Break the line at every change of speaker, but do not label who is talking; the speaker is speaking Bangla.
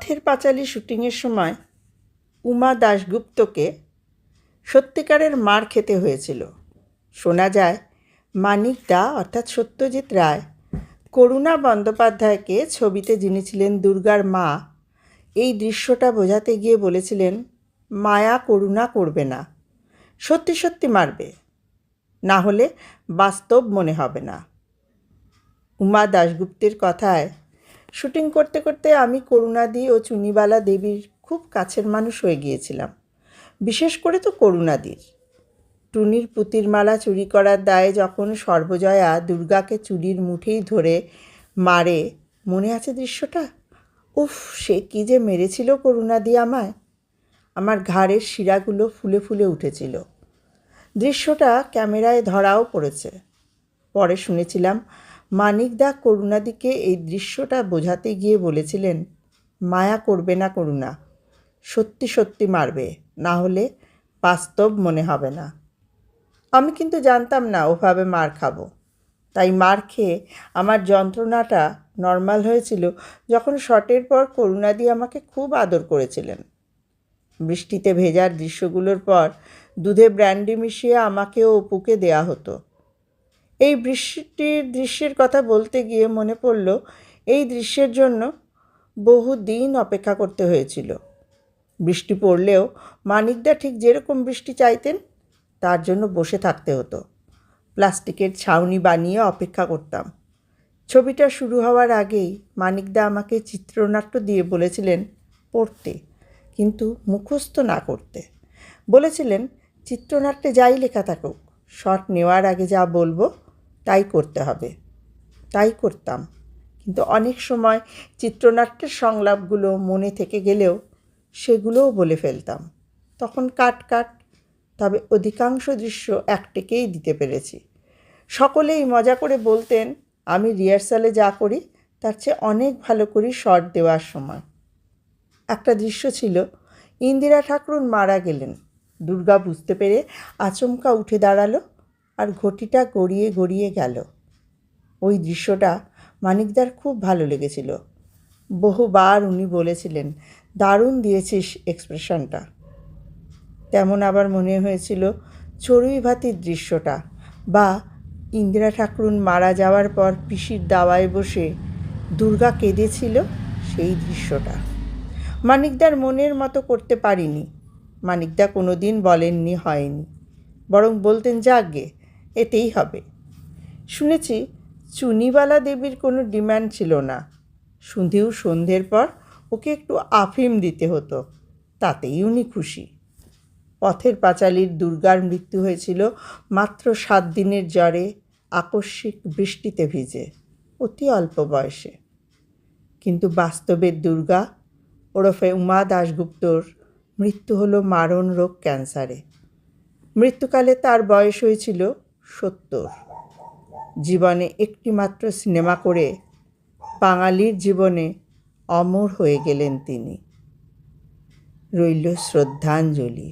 পথের পাঁচালী শুটিংয়ের সময় উমা দাশগুপ্তকে সত্যিকারের মার খেতে হয়েছিল। শোনা যায় মানিক দা অর্থাৎ সত্যজিৎ রায় করুণা বন্দ্যোপাধ্যায়কে, ছবিতে যিনি ছিলেন দুর্গার মা, এই দৃশ্যটা বোঝাতে গিয়ে বলেছিলেন, মায়া করুণা করবে না, সত্যি সত্যি মারবে, না হলে বাস্তব মনে হবে না। উমা দাশগুপ্তের কথায় শুটিং করতে করতে আমি করুণাদি ও চুনিবালা দেবীর খুব কাছের মানুষ হয়ে গিয়েছিলাম। বিশেষ করে তো করুণাদির। টুনির পুতির মালা চুরি করার দায়ে যখন সর্বজয়া দুর্গাকে চুরির মুঠেই ধরে মারে, মনে আছে দৃশ্যটা? উফ, সে কী যে মেরেছিল করুণাদি আমায়! আমার ঘাড়ের শিরাগুলো ফুলে ফুলে উঠেছিল। দৃশ্যটা ক্যামেরায় ধরাও পড়েছে। পরে শুনেছিলাম মানিকদা করুণাদিকে এই দৃশ্যটা বোঝাতে গিয়ে বলেছিলেন, মায়া করবে না করুণা, সত্যি সত্যি মারবে, না হলে বাস্তব মনে হবে না। আমি কিন্তু জানতাম না ওভাবে মার খাবো। তাই মার খেয়ে আমার যন্ত্রণাটা নর্মাল হয়েছিল যখন শটের পর করুণাদি আমাকে খুব আদর করেছিলেন। বৃষ্টিতে ভেজার দৃশ্যগুলোর পর দুধে ব্র্যান্ডি মিশিয়ে আমাকে ও অপুকে দেয়া হতো। এই বৃষ্টির দৃশ্যের কথা বলতে গিয়ে মনে পড়ল, এই দৃশ্যের জন্য বহু দিন অপেক্ষা করতে হয়েছিল। বৃষ্টি পড়লেও মানিকদা ঠিক যেরকম বৃষ্টি চাইতেন তার জন্য বসে থাকতে হতো। প্লাস্টিকের ছাউনি বানিয়ে অপেক্ষা করতাম। ছবিটা শুরু হওয়ার আগেই মানিকদা আমাকে চিত্রনাট্য দিয়ে বলেছিলেন পড়তে, কিন্তু মুখস্থ না করতে। বলেছিলেন চিত্রনাট্যে যাই লেখা থাকুক, শট নেওয়ার আগে যা বলবো তাই করতে হবে। তাই করতাম, কিন্তু অনেক সময় চিত্রনাট্যের সংলাপগুলো মনে থেকে গেলেও সেগুলোও বলে ফেলতাম। তখন কাট। তবে অধিকাংশ দৃশ্য একটেকেই দিতে পেরেছি। সকলেই মজা করে বলতেন আমি রিহার্সালে যা করি তার চেয়ে অনেক ভালো করি শট দেওয়ার সময়। একটা দৃশ্য ছিল, ইন্দিরা ঠাকরুন মারা গেলেন। দুর্গা বুঝতে পেরে আচমকা উঠে দাঁড়ালো আর ঘটিটা গড়িয়ে গড়িয়ে গেল। ওই দৃশ্যটা মানিকদার খুব ভালো লেগেছিল। বহুবার উনি বলেছিলেন, দারুণ দিয়েছিস এক্সপ্রেশনটা। তেমন আবার মনে হয়েছিল চড়ুই ভাতির দৃশ্যটা, বা ইন্দিরা ঠাকরুন মারা যাওয়ার পর পিসির দাওয়ায় বসে দুর্গা কেঁদেছিল সেই দৃশ্যটা। মানিকদার মনের মতো করতে পারিনি। মানিকদা কোনো দিন বলেননি হয়নি, বরং বলতেন যাকগে, এতেই হবে। শুনেছি চুনিবালা দেবীর কোনো ডিম্যান্ড ছিল না, শুধু সন্ধ্যের পর ওকে একটু আফিম দিতে হতো, তাতেই উনি খুশি। পথের পাঁচালীর দুর্গার মৃত্যু হয়েছিল মাত্র 7 দিনের জ্বরে, আকস্মিক বৃষ্টিতে ভিজে, অতি অল্প বয়সে। কিন্তু বাস্তবের দুর্গা ওরফে উমা দাশগুপ্তর মৃত্যু হলো মারণ রোগ ক্যান্সারে। মৃত্যুকালে তার বয়স হয়েছিল 70। জীবনে একটি মাত্র সিনেমা করে বাঙালির জীবনে অমর হয়ে গেলেন তিনি। রইল শ্রদ্ধাঞ্জলি।